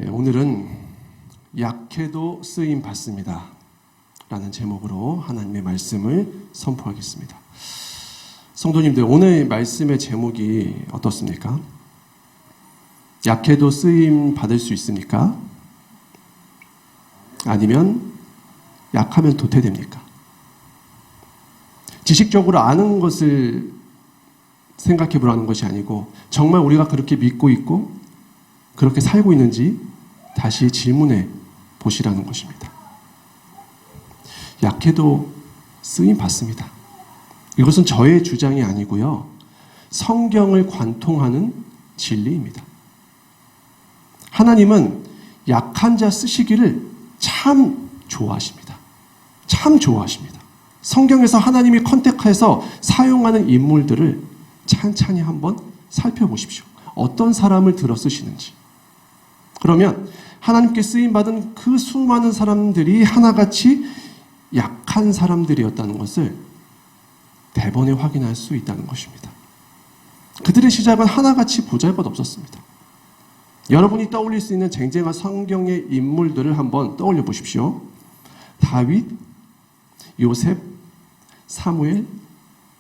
오늘은 약해도 쓰임 받습니다 라는 제목으로 하나님의 말씀을 선포하겠습니다. 성도님들, 오늘 말씀의 제목이 어떻습니까? 약해도 쓰임 받을 수 있습니까? 아니면 약하면 도태됩니까? 지식적으로 아는 것을 생각해 보라는 것이 아니고 정말 우리가 그렇게 믿고 있고 그렇게 살고 있는지 다시 질문해 보시라는 것입니다. 약해도 쓰임 받습니다. 이것은 저의 주장이 아니고요. 성경을 관통하는 진리입니다. 하나님은 약한 자 쓰시기를 참 좋아하십니다. 참 좋아하십니다. 성경에서 하나님이 컨택해서 사용하는 인물들을 찬찬히 한번 살펴보십시오. 어떤 사람을 들어 쓰시는지. 그러면 하나님께 쓰임받은 그 수많은 사람들이 하나같이 약한 사람들이었다는 것을 대번에 확인할 수 있다는 것입니다. 그들의 시작은 하나같이 보잘것없었습니다. 여러분이 떠올릴 수 있는 쟁쟁한 성경의 인물들을 한번 떠올려 보십시오. 다윗, 요셉, 사무엘,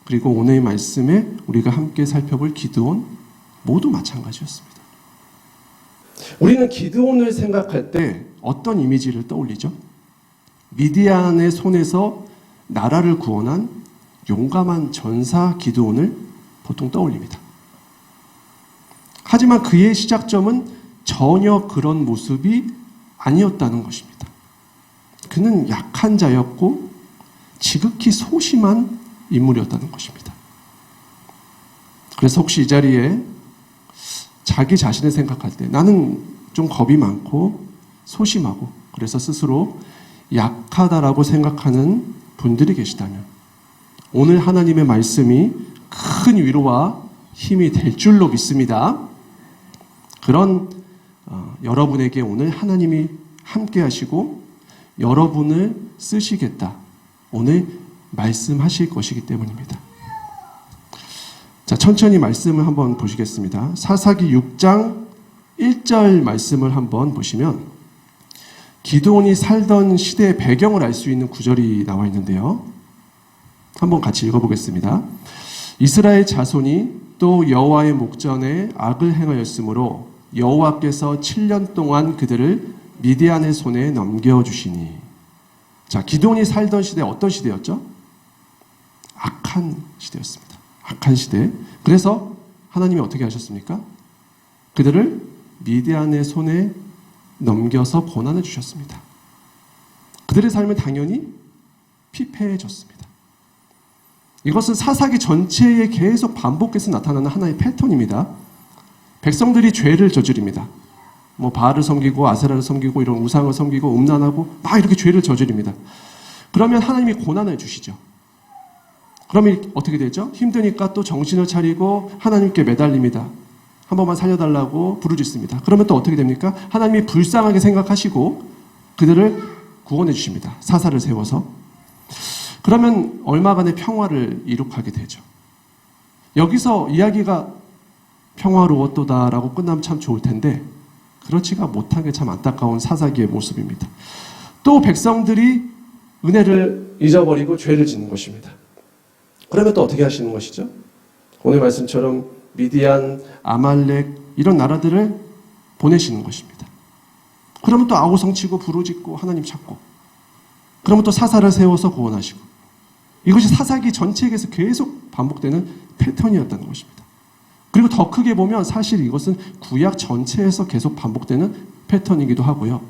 그리고 오늘의 말씀에 우리가 함께 살펴볼 기드온 모두 마찬가지였습니다. 우리는 기드온을 생각할 때 어떤 이미지를 떠올리죠? 미디안의 손에서 나라를 구원한 용감한 전사 기드온을 보통 떠올립니다. 하지만 그의 시작점은 전혀 그런 모습이 아니었다는 것입니다. 그는 약한 자였고 지극히 소심한 인물이었다는 것입니다. 그래서 혹시 이 자리에 자기 자신을 생각할 때 나는 좀 겁이 많고 소심하고 그래서 스스로 약하다라고 생각하는 분들이 계시다면 오늘 하나님의 말씀이 큰 위로와 힘이 될 줄로 믿습니다. 그런 여러분에게 오늘 하나님이 함께 하시고 여러분을 쓰시겠다. 오늘 말씀하실 것이기 때문입니다. 자, 천천히 말씀을 한번 보시겠습니다. 사사기 6장 1절 말씀을 한번 보시면 기드온이 살던 시대의 배경을 알 수 있는 구절이 나와 있는데요. 한번 같이 읽어보겠습니다. 이스라엘 자손이 또 여호와의 목전에 악을 행하였으므로 여호와께서 7년 동안 그들을 미디안의 손에 넘겨주시니. 자, 기드온이 살던 시대 어떤 시대였죠? 악한 시대였습니다. 악한 시대. 그래서 하나님이 어떻게 하셨습니까? 그들을 미디안의 손에 넘겨서 고난을 주셨습니다. 그들의 삶은 당연히 피폐해졌습니다. 이것은 사사기 전체에 계속 반복해서 나타나는 하나의 패턴입니다. 백성들이 죄를 저지릅니다. 바알을 섬기고 아세라를 섬기고 이런 우상을 섬기고 음란하고 막 이렇게 죄를 저지릅니다. 그러면 하나님이 고난을 주시죠. 그러면 어떻게 되죠? 힘드니까 또 정신을 차리고 하나님께 매달립니다. 한 번만 살려달라고 부르짖습니다. 그러면 또 어떻게 됩니까? 하나님이 불쌍하게 생각하시고 그들을 구원해 주십니다. 사사를 세워서. 그러면 얼마간의 평화를 이룩하게 되죠. 여기서 이야기가 평화로웠도다라고 끝나면 참 좋을 텐데 그렇지가 못한 게 참 안타까운 사사기의 모습입니다. 또 백성들이 은혜를 잊어버리고 죄를 짓는 것입니다. 그러면 또 어떻게 하시는 것이죠? 오늘 말씀처럼 미디안, 아말렉 이런 나라들을 보내시는 것입니다. 그러면 또 아우성치고 부르짖고 하나님 찾고 그러면 또 사사를 세워서 구원하시고 이것이 사사기 전체에서 계속 반복되는 패턴이었다는 것입니다. 그리고 더 크게 보면 사실 이것은 구약 전체에서 계속 반복되는 패턴이기도 하고요.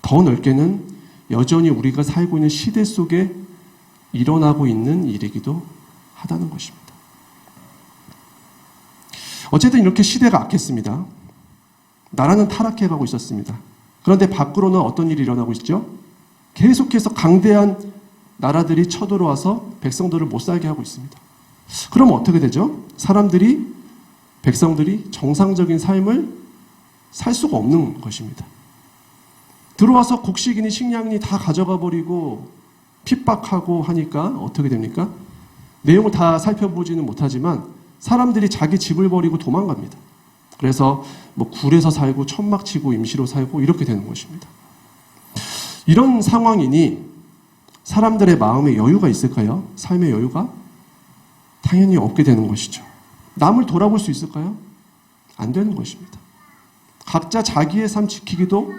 더 넓게는 여전히 우리가 살고 있는 시대 속에 일어나고 있는 일이기도 하다는 것입니다. 어쨌든 이렇게 시대가 악했습니다. 나라는 타락해가고 있었습니다. 그런데 밖으로는 어떤 일이 일어나고 있죠? 계속해서 강대한 나라들이 쳐들어와서 백성들을 못 살게 하고 있습니다. 그럼 어떻게 되죠? 백성들이 정상적인 삶을 살 수가 없는 것입니다. 들어와서 곡식이니 식량이니 다 가져가 버리고 핍박하고 하니까 어떻게 됩니까? 내용을 다 살펴보지는 못하지만 사람들이 자기 집을 버리고 도망갑니다. 그래서 뭐 굴에서 살고 천막 치고 임시로 살고 이렇게 되는 것입니다. 이런 상황이니 사람들의 마음에 여유가 있을까요? 삶의 여유가? 당연히 없게 되는 것이죠. 남을 돌아볼 수 있을까요? 안 되는 것입니다. 각자 자기의 삶 지키기도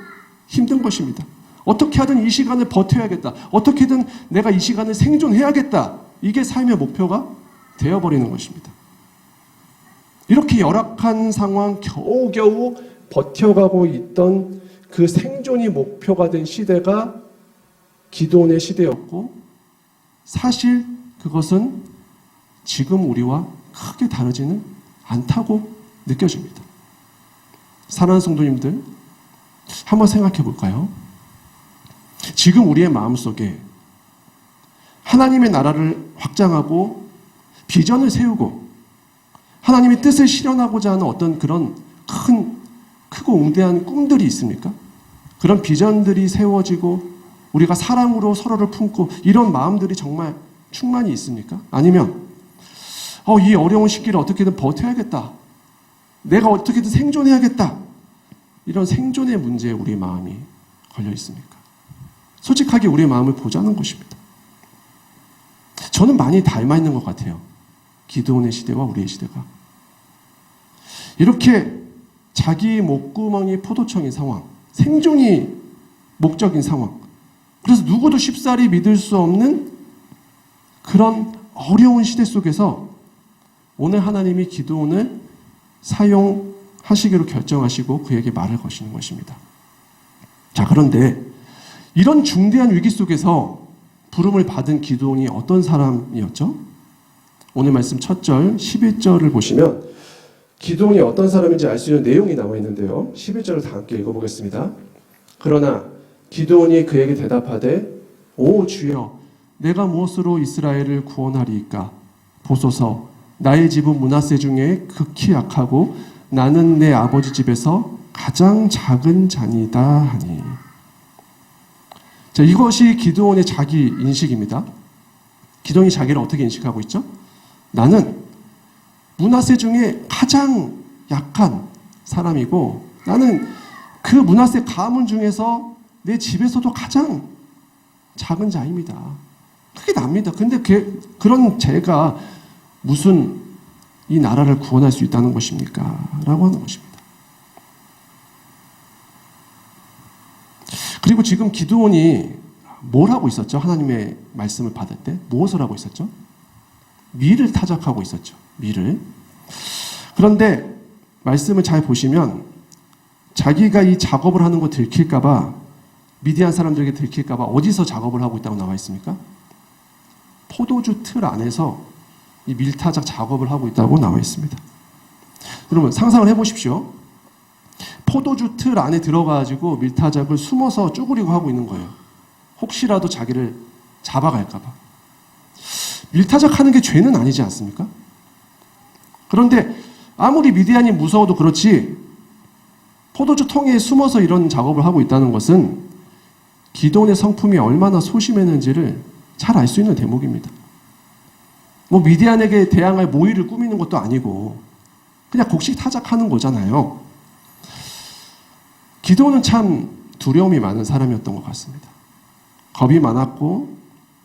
힘든 것입니다. 어떻게 하든 이 시간을 버텨야겠다. 어떻게든 내가 이 시간을 생존해야겠다. 이게 삶의 목표가 되어버리는 것입니다. 이렇게 열악한 상황 겨우겨우 버텨가고 있던 그 생존이 목표가 된 시대가 기드온의 시대였고, 사실 그것은 지금 우리와 크게 다르지는 않다고 느껴집니다. 사랑하는 성도님들, 한번 생각해 볼까요? 지금 우리의 마음속에 하나님의 나라를 확장하고 비전을 세우고 하나님의 뜻을 실현하고자 하는 어떤 그런 크고 웅대한 꿈들이 있습니까? 그런 비전들이 세워지고 우리가 사랑으로 서로를 품고 이런 마음들이 정말 충만히 있습니까? 아니면 이 어려운 시기를 어떻게든 버텨야겠다. 내가 어떻게든 생존해야겠다. 이런 생존의 문제에 우리의 마음이 걸려 있습니까? 솔직하게 우리의 마음을 보자는 것입니다. 저는 많이 닮아 있는 것 같아요. 기드온의 시대와 우리의 시대가. 이렇게 자기 목구멍이 포도청인 상황, 생존이 목적인 상황, 그래서 누구도 쉽사리 믿을 수 없는 그런 어려운 시대 속에서 오늘 하나님이 기드온을 사용하시기로 결정하시고 그에게 말을 거시는 것입니다. 자, 그런데 이런 중대한 위기 속에서 부름을 받은 기드온이 어떤 사람이었죠? 오늘 말씀 첫 절 11절을 보시면 기드온이 어떤 사람인지 알 수 있는 내용이 나와 있는데요. 11절을 다 함께 읽어보겠습니다. 그러나 기드온이 그에게 대답하되 오 주여, 내가 무엇으로 이스라엘을 구원하리이까? 보소서, 나의 집은 므낫세 중에 극히 약하고 나는 내 아버지 집에서 가장 작은 자니다 하니. 자, 이것이 기드온의 자기 인식입니다. 기드온이 자기를 어떻게 인식하고 있죠? 나는 므낫세 중에 가장 약한 사람이고 나는 그 므낫세 가문 중에서 내 집에서도 가장 작은 자입니다. 그게 납니다. 근데 그런 제가 무슨 이 나라를 구원할 수 있다는 것입니까? 라고 하는 것입니다. 그리고 지금 기드온이 뭘 하고 있었죠? 하나님의 말씀을 받을 때 무엇을 하고 있었죠? 밀을 타작하고 있었죠. 밀을. 그런데 말씀을 잘 보시면 자기가 이 작업을 하는 거 들킬까 봐, 미디안 사람들에게 들킬까 봐 어디서 작업을 하고 있다고 나와 있습니까? 포도주 틀 안에서 이 밀타작 작업을 하고 있다고 나와 있습니다. 여러분 상상을 해보십시오. 포도주 틀 안에 들어가가지고 밀타작을 숨어서 쭈그리고 하고 있는 거예요. 혹시라도 자기를 잡아갈까 봐. 밀타작 하는 게 죄는 아니지 않습니까? 그런데 아무리 미디안이 무서워도 그렇지 포도주 통에 숨어서 이런 작업을 하고 있다는 것은 기드온의 성품이 얼마나 소심했는지를 잘 알 수 있는 대목입니다. 뭐 미디안에게 대항할 모의를 꾸미는 것도 아니고 그냥 곡식 타작하는 거잖아요. 기드온은 참 두려움이 많은 사람이었던 것 같습니다. 겁이 많았고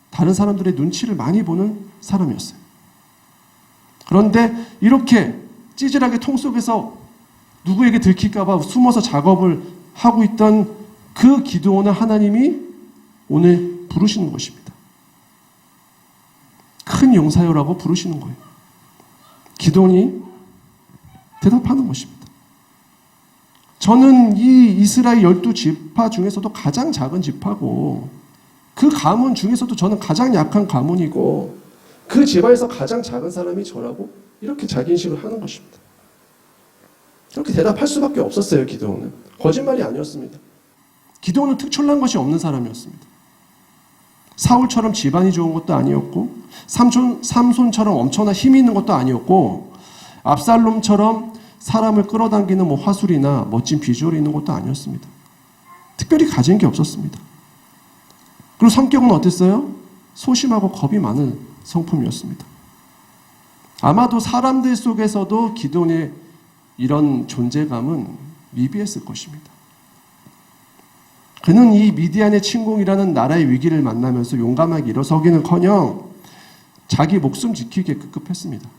다른 사람들의 눈치를 많이 보는 사람이었어요. 그런데 이렇게 찌질하게 통 속에서 누구에게 들킬까 봐 숨어서 작업을 하고 있던 그 기드온을 하나님이 오늘 부르시는 것입니다. 큰 용사여라고 부르시는 거예요. 기드온이 대답하는 것입니다. 저는 이 이스라엘 12지파 중에서도 가장 작은 지파고 그 가문 중에서도 저는 가장 약한 가문이고 그 집안에서 가장 작은 사람이 저라고 이렇게 자기 인식을 하는 것입니다. 이렇게 대답할 수밖에 없었어요. 기드온은. 거짓말이 아니었습니다. 기드온은 특출난 것이 없는 사람이었습니다. 사울처럼 집안이 좋은 것도 아니었고 삼손처럼 엄청난 힘이 있는 것도 아니었고 압살롬처럼 사람을 끌어당기는 뭐 화술이나 멋진 비주얼이 있는 것도 아니었습니다. 특별히 가진 게 없었습니다. 그리고 성격은 어땠어요? 소심하고 겁이 많은 성품이었습니다. 아마도 사람들 속에서도 기드온의 이런 존재감은 미비했을 것입니다. 그는 이 미디안의 침공이라는 나라의 위기를 만나면서 용감하게 일어서기는커녕 자기 목숨 지키기에 급급했습니다.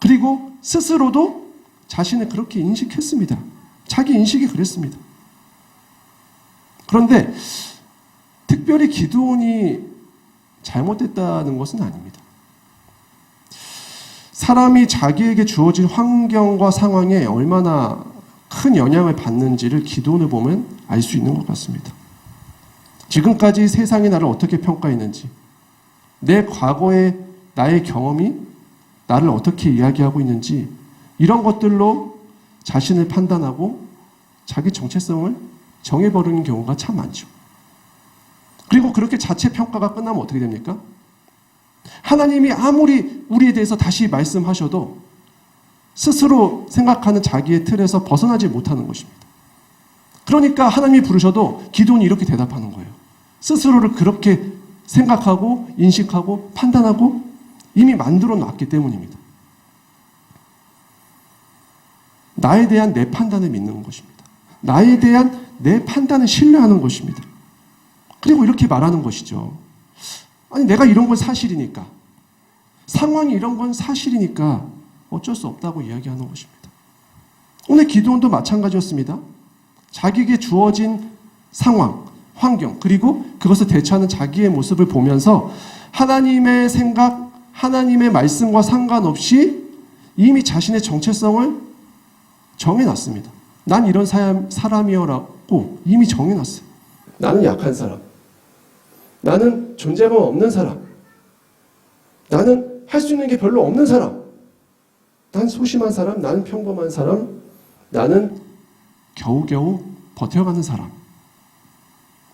그리고 스스로도 자신을 그렇게 인식했습니다. 자기 인식이 그랬습니다. 그런데 특별히 기드온이 잘못됐다는 것은 아닙니다. 사람이 자기에게 주어진 환경과 상황에 얼마나 큰 영향을 받는지를 기드온을 보면 알 수 있는 것 같습니다. 지금까지 세상이 나를 어떻게 평가했는지, 내 과거의 나의 경험이 나를 어떻게 이야기하고 있는지, 이런 것들로 자신을 판단하고 자기 정체성을 정해버리는 경우가 참 많죠. 그리고 그렇게 자체 평가가 끝나면 어떻게 됩니까? 하나님이 아무리 우리에 대해서 다시 말씀하셔도 스스로 생각하는 자기의 틀에서 벗어나지 못하는 것입니다. 그러니까 하나님이 부르셔도 기드온이 이렇게 대답하는 거예요. 스스로를 그렇게 생각하고 인식하고 판단하고 이미 만들어 놨기 때문입니다. 나에 대한 내 판단을 믿는 것입니다. 나에 대한 내 판단을 신뢰하는 것입니다. 그리고 이렇게 말하는 것이죠. 아니, 내가 이런 건 사실이니까, 상황이 이런 건 사실이니까 어쩔 수 없다고 이야기하는 것입니다. 오늘 기드온도 마찬가지였습니다. 자기에게 주어진 상황, 환경, 그리고 그것을 대처하는 자기의 모습을 보면서 하나님의 생각, 하나님의 말씀과 상관없이 이미 자신의 정체성을 정해놨습니다. 난 이런 사람이여라고 이미 정해놨어요. 나는 약한 사람. 나는 존재감 없는 사람. 나는 할 수 있는 게 별로 없는 사람. 난 소심한 사람. 나는 평범한 사람. 나는 겨우겨우 버텨가는 사람.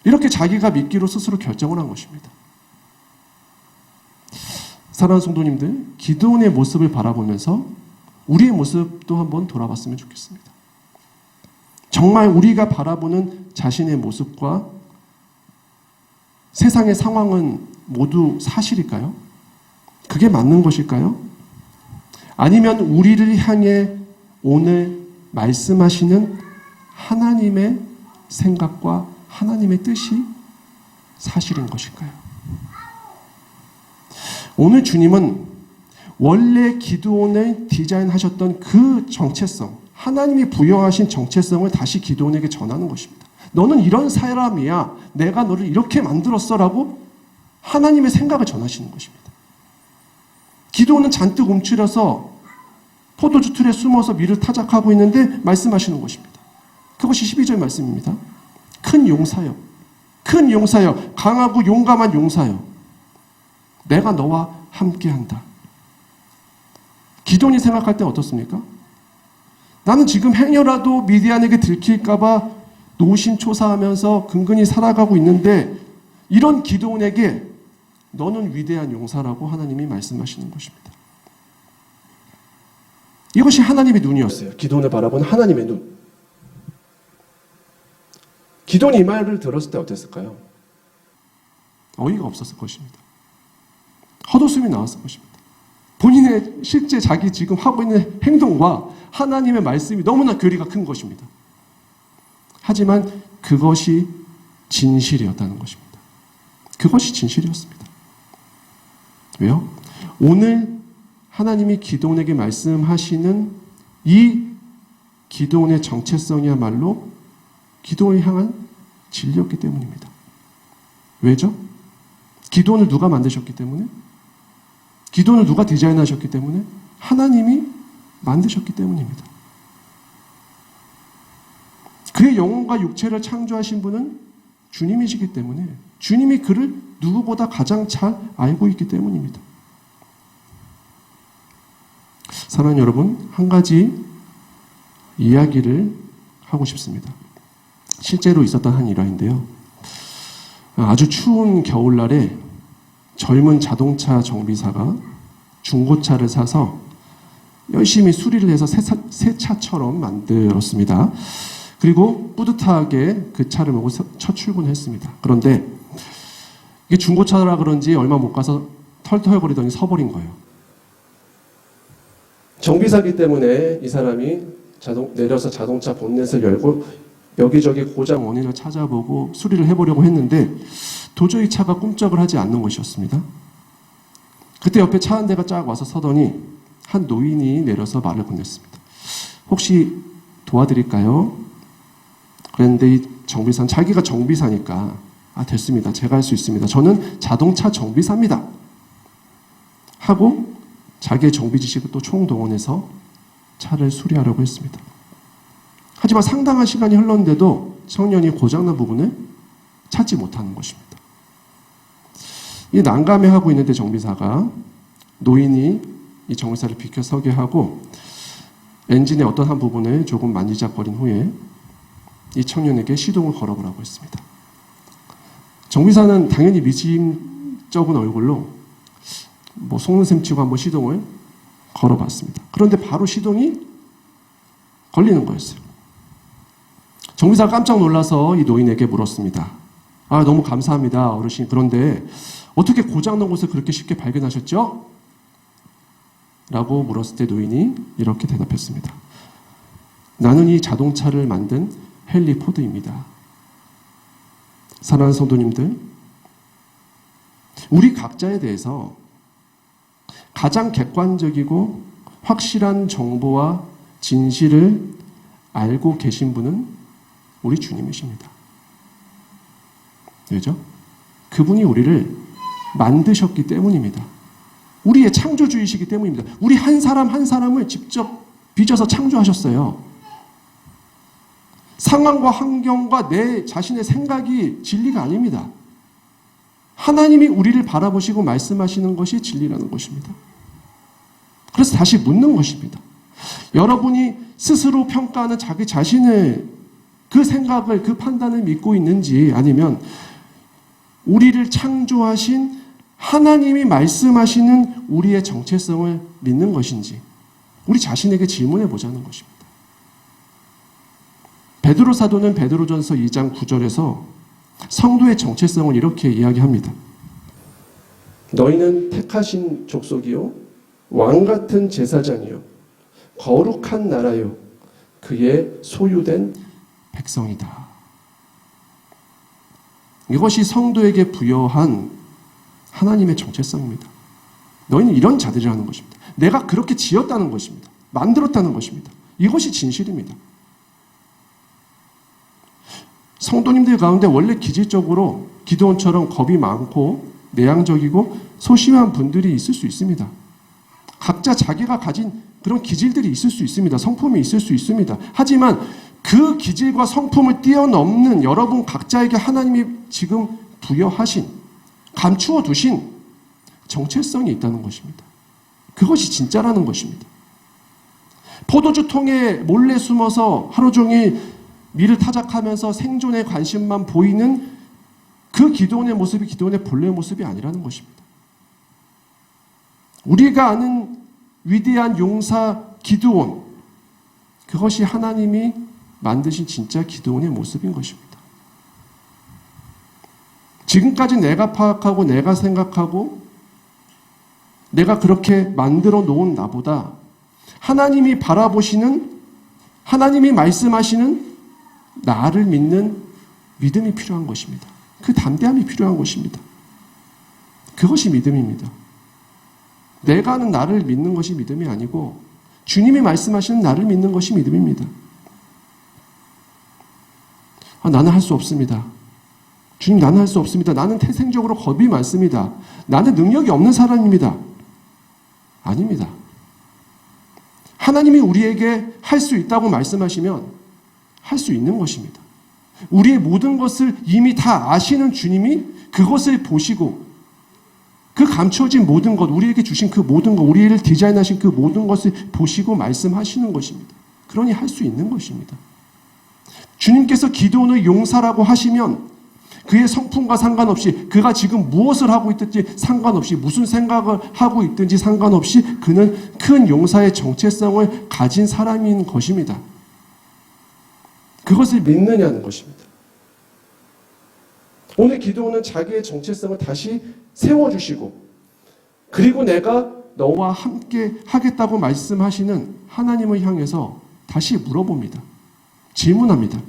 이렇게 자기가 믿기로 스스로 결정을 한 것입니다. 사랑하는 성도님들, 기드온의 모습을 바라보면서 우리의 모습도 한번 돌아봤으면 좋겠습니다. 정말 우리가 바라보는 자신의 모습과 세상의 상황은 모두 사실일까요? 그게 맞는 것일까요? 아니면 우리를 향해 오늘 말씀하시는 하나님의 생각과 하나님의 뜻이 사실인 것일까요? 오늘 주님은 원래 기드온을 디자인하셨던 그 정체성, 하나님이 부여하신 정체성을 다시 기드온에게 전하는 것입니다. 너는 이런 사람이야. 내가 너를 이렇게 만들었어라고 하나님의 생각을 전하시는 것입니다. 기드온은 잔뜩 움츠려서 포도주 틀에 숨어서 밀을 타작하고 있는데 말씀하시는 것입니다. 그것이 12절 말씀입니다. 큰 용사여, 큰 용사여, 강하고 용감한 용사여, 내가 너와 함께한다. 기드온이 생각할 때 어떻습니까? 나는 지금 행여라도 미디안에게 들킬까봐 노심초사하면서 근근히 살아가고 있는데 이런 기드온에게 너는 위대한 용사라고 하나님이 말씀하시는 것입니다. 이것이 하나님의 눈이었어요. 기드온을 바라본 하나님의 눈. 기드온이 이 말을 들었을 때 어땠을까요? 어이가 없었을 것입니다. 헛웃음이 나왔을 것입니다. 본인의 실제 자기 지금 하고 있는 행동과 하나님의 말씀이 너무나 괴리가 큰 것입니다. 하지만 그것이 진실이었다는 것입니다. 그것이 진실이었습니다. 왜요? 오늘 하나님이 기드온에게 말씀하시는 이 기드온의 정체성이야말로 기드온을 향한 진리였기 때문입니다. 왜죠? 기드온을 누가 만드셨기 때문에? 기드온을 누가 디자인하셨기 때문에? 하나님이 만드셨기 때문입니다. 그의 영혼과 육체를 창조하신 분은 주님이시기 때문에 주님이 그를 누구보다 가장 잘 알고 있기 때문입니다. 사랑하는 여러분, 한 가지 이야기를 하고 싶습니다. 실제로 있었던 한 일화인데요. 아주 추운 겨울날에 젊은 자동차 정비사가 중고차를 사서 열심히 수리를 해서 새 차처럼 만들었습니다. 그리고 뿌듯하게 그 차를 몰고 첫 출근했습니다. 그런데 이게 중고차라 그런지 얼마 못 가서 털털거리더니 서버린 거예요. 정비사기 때문에 이 사람이 내려서 자동차 본넷을 열고 여기저기 고장 원인을 찾아보고 수리를 해보려고 했는데 도저히 차가 꿈쩍을 하지 않는 것이었습니다. 그때 옆에 차 한 대가 쫙 와서 서더니 한 노인이 내려서 말을 건넸습니다. 혹시 도와드릴까요? 그런데 이 정비사는 자기가 정비사니까 됐습니다. 제가 할 수 있습니다. 저는 자동차 정비사입니다. 하고 자기의 정비 지식을 또 총동원해서 차를 수리하려고 했습니다. 하지만 상당한 시간이 흘렀는데도 청년이 고장난 부분을 찾지 못하는 것입니다. 이 난감해하고 있는데 정비사가 노인이 이 정비사를 비켜서게 하고 엔진의 어떤 한 부분을 조금 만지작거린 후에 이 청년에게 시동을 걸어보라고 했습니다. 정비사는 당연히 미심쩍은 얼굴로 속는 셈 치고 한번 시동을 걸어봤습니다. 그런데 바로 시동이 걸리는 거였어요. 정비사가 깜짝 놀라서 이 노인에게 물었습니다. 너무 감사합니다, 어르신. 그런데 어떻게 고장난 곳을 그렇게 쉽게 발견하셨죠? 라고 물었을 때 노인이 이렇게 대답했습니다. 나는 이 자동차를 만든 헨리 포드입니다. 사랑하는 성도님들, 우리 각자에 대해서 가장 객관적이고 확실한 정보와 진실을 알고 계신 분은 우리 주님이십니다. 왜죠? 그분이 우리를 만드셨기 때문입니다. 우리의 창조주이시기 때문입니다. 우리 한 사람 한 사람을 직접 빚어서 창조하셨어요. 상황과 환경과 내 자신의 생각이 진리가 아닙니다. 하나님이 우리를 바라보시고 말씀하시는 것이 진리라는 것입니다. 그래서 다시 묻는 것입니다. 여러분이 스스로 평가하는 자기 자신을, 그 생각을, 그 판단을 믿고 있는지, 아니면 우리를 창조하신 하나님이 말씀하시는 우리의 정체성을 믿는 것인지 우리 자신에게 질문해 보자는 것입니다. 베드로 사도는 베드로전서 2장 9절에서 성도의 정체성을 이렇게 이야기합니다. 너희는 택하신 족속이요 왕같은 제사장이요 거룩한 나라요 그의 소유된 백성이다. 이것이 성도에게 부여한 하나님의 정체성입니다. 너희는 이런 자들이라는 것입니다. 내가 그렇게 지었다는 것입니다. 만들었다는 것입니다. 이것이 진실입니다. 성도님들 가운데 원래 기질적으로 기드온처럼 겁이 많고 내향적이고 소심한 분들이 있을 수 있습니다. 각자 자기가 가진 그런 기질들이 있을 수 있습니다. 성품이 있을 수 있습니다. 하지만 그 기질과 성품을 뛰어넘는 여러분 각자에게 하나님이 지금 부여하신, 감추어 두신 정체성이 있다는 것입니다. 그것이 진짜라는 것입니다. 포도주 통에 몰래 숨어서 하루 종일 미를 타작하면서 생존에 관심만 보이는 그 기드온의 모습이 기드온의 본래의 모습이 아니라는 것입니다. 우리가 아는 위대한 용사 기드온, 그것이 하나님이 만드신 진짜 기드온의 모습인 것입니다. 지금까지 내가 파악하고 내가 생각하고 내가 그렇게 만들어 놓은 나보다 하나님이 바라보시는, 하나님이 말씀하시는 나를 믿는 믿음이 필요한 것입니다. 그 담대함이 필요한 것입니다. 그것이 믿음입니다. 내가 아는 나를 믿는 것이 믿음이 아니고 주님이 말씀하시는 나를 믿는 것이 믿음입니다. 나는 할 수 없습니다. 주님, 나는 할 수 없습니다. 나는 태생적으로 겁이 많습니다. 나는 능력이 없는 사람입니다. 아닙니다. 하나님이 우리에게 할 수 있다고 말씀하시면 할 수 있는 것입니다. 우리의 모든 것을 이미 다 아시는 주님이 그것을 보시고 그 감춰진 모든 것, 우리에게 주신 그 모든 것, 우리를 디자인하신 그 모든 것을 보시고 말씀하시는 것입니다. 그러니 할 수 있는 것입니다. 주님께서 기드온을 용사라고 하시면 그의 성품과 상관없이, 그가 지금 무엇을 하고 있든지 상관없이, 무슨 생각을 하고 있든지 상관없이 그는 큰 용사의 정체성을 가진 사람인 것입니다. 그것을 믿느냐는 것입니다. 오늘 기드온은 자기의 정체성을 다시 세워주시고, 그리고 내가 너와 함께 하겠다고 말씀하시는 하나님을 향해서 다시 물어봅니다. 질문합니다.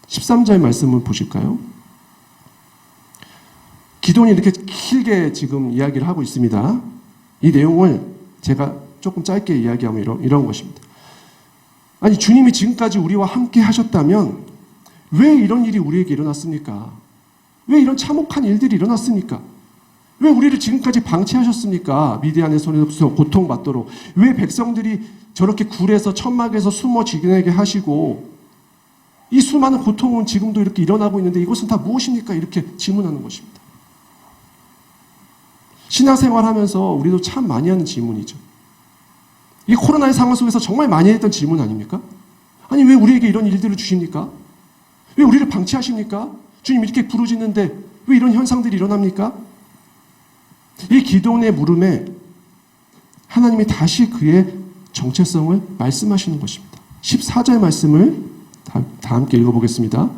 13절 말씀을 보실까요? 기도원이 이렇게 길게 지금 이야기를 하고 있습니다. 이 내용을 제가 조금 짧게 이야기하면 이런 것입니다. 아니, 주님이 지금까지 우리와 함께 하셨다면 왜 이런 일이 우리에게 일어났습니까? 왜 이런 참혹한 일들이 일어났습니까? 왜 우리를 지금까지 방치하셨습니까? 미디안의 손에서 고통받도록. 왜 백성들이 저렇게 굴에서 천막에서 숨어 지내게 하시고 이 수많은 고통은 지금도 이렇게 일어나고 있는데 이것은 다 무엇입니까? 이렇게 질문하는 것입니다. 신앙생활하면서 우리도 참 많이 하는 질문이죠. 이 코로나의 상황 속에서 정말 많이 했던 질문 아닙니까? 아니, 왜 우리에게 이런 일들을 주십니까? 왜 우리를 방치하십니까? 주님 이렇게 부르짖는데 왜 이런 현상들이 일어납니까? 이 기도원의 물음에 하나님이 다시 그의 정체성을 말씀하시는 것입니다. 14절 말씀을 다 함께 읽어보겠습니다.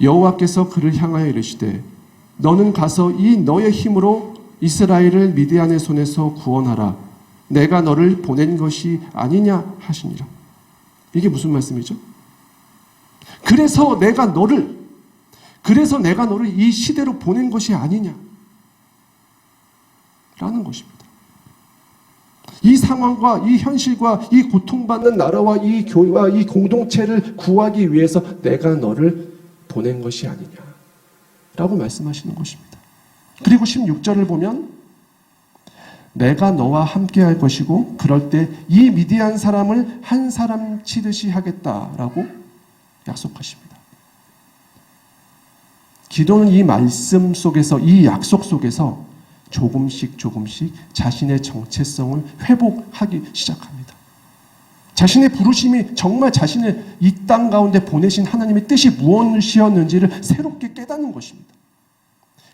여호와께서 그를 향하여 이르시되 너는 가서 이 너의 힘으로 이스라엘을 미디안의 손에서 구원하라. 내가 너를 보낸 것이 아니냐 하시니라. 이게 무슨 말씀이죠? 그래서 내가 너를 이 시대로 보낸 것이 아니냐 라는 것입니다. 이 상황과 이 현실과 이 고통받는 나라와 이 교회와 이 공동체를 구하기 위해서 내가 너를 보낸 것이 아니냐라고 말씀하시는 것입니다. 그리고 16절을 보면 내가 너와 함께 할 것이고 그럴 때 이 미디안 사람을 한 사람 치듯이 하겠다라고 약속하십니다. 기도는 이 말씀 속에서, 이 약속 속에서 조금씩 자신의 정체성을 회복하기 시작합니다. 자신의 부르심이 정말 자신을 이 땅 가운데 보내신 하나님의 뜻이 무엇이었는지를 새롭게 깨닫는 것입니다.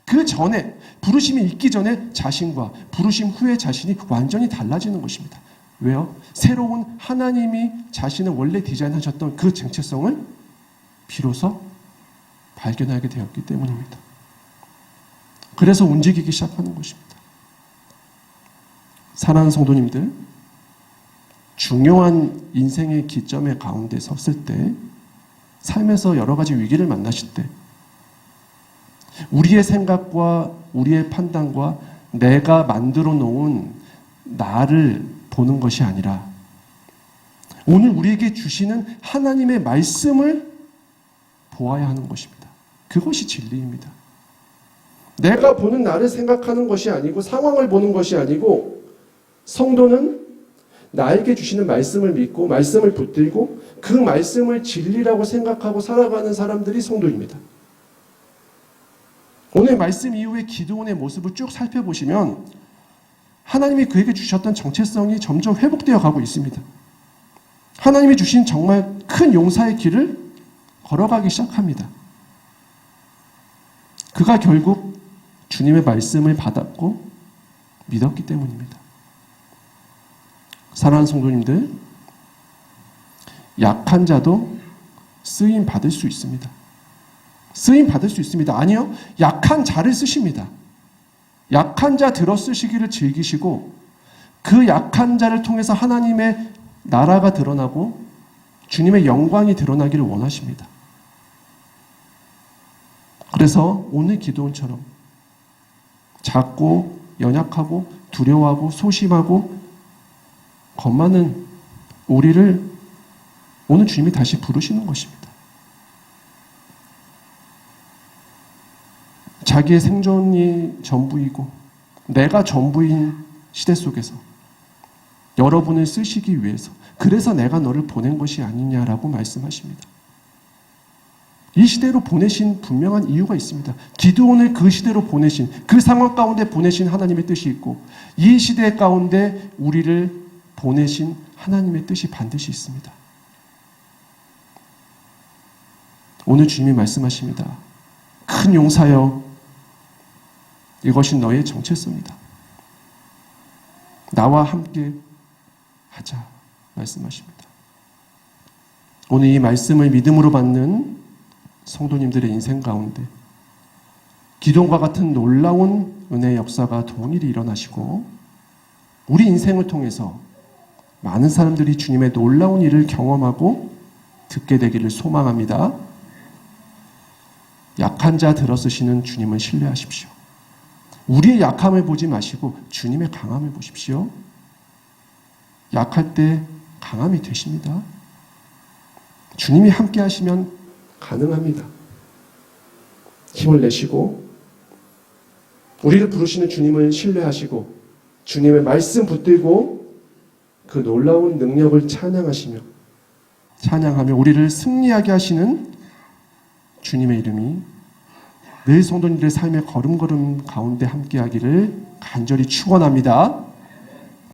그 전에, 부르심이 있기 전에 자신과 부르심 후에 자신이 완전히 달라지는 것입니다. 왜요? 새로운 하나님이 자신을 원래 디자인하셨던 그 정체성을 비로소 발견하게 되었기 때문입니다. 그래서 움직이기 시작하는 것입니다. 사랑하는 성도님들, 중요한 인생의 기점의 가운데 섰을 때, 삶에서 여러 가지 위기를 만나실 때, 우리의 생각과 우리의 판단과 내가 만들어 놓은 나를 보는 것이 아니라 오늘 우리에게 주시는 하나님의 말씀을 보아야 하는 것입니다. 그것이 진리입니다. 내가 보는 나를 생각하는 것이 아니고 상황을 보는 것이 아니고 성도는 나에게 주시는 말씀을 믿고 말씀을 붙들고 그 말씀을 진리라고 생각하고 살아가는 사람들이 성도입니다. 오늘 말씀 이후에 기도원의 모습을 쭉 살펴보시면 하나님이 그에게 주셨던 정체성이 점점 회복되어 가고 있습니다. 하나님이 주신 정말 큰 용사의 길을 걸어가기 시작합니다. 그가 결국 주님의 말씀을 받았고 믿었기 때문입니다. 사랑하는 성도님들, 약한 자도 쓰임 받을 수 있습니다. 쓰임 받을 수 있습니다. 아니요, 약한 자를 쓰십니다. 약한 자 들어 쓰시기를 즐기시고 그 약한 자를 통해서 하나님의 나라가 드러나고 주님의 영광이 드러나기를 원하십니다. 그래서 오늘 기도원처럼 작고 연약하고 두려워하고 소심하고 겁 많은 우리를 오늘 주님이 다시 부르시는 것입니다. 자기의 생존이 전부이고 내가 전부인 시대 속에서 여러분을 쓰시기 위해서, 그래서 내가 너를 보낸 것이 아니냐라고 말씀하십니다. 이 시대로 보내신 분명한 이유가 있습니다. 기드온을 그 시대로 보내신, 그 상황 가운데 보내신 하나님의 뜻이 있고 이 시대 가운데 우리를 보내신 하나님의 뜻이 반드시 있습니다. 오늘 주님이 말씀하십니다. 큰 용사여, 이것이 너의 정체성이다. 나와 함께 하자 말씀하십니다. 오늘 이 말씀을 믿음으로 받는 성도님들의 인생 가운데 기도원과 같은 놀라운 은혜의 역사가 동일히 일어나시고 우리 인생을 통해서 많은 사람들이 주님의 놀라운 일을 경험하고 듣게 되기를 소망합니다. 약한 자 들어쓰시는 주님을 신뢰하십시오. 우리의 약함을 보지 마시고 주님의 강함을 보십시오. 약할 때 강함이 되십니다. 주님이 함께 하시면 가능합니다. 힘을 내시고 우리를 부르시는 주님을 신뢰하시고 주님의 말씀 붙들고 그 놀라운 능력을 찬양하며 우리를 승리하게 하시는 주님의 이름이 늘 성도님들의 삶의 걸음걸음 가운데 함께하기를 간절히 축원합니다.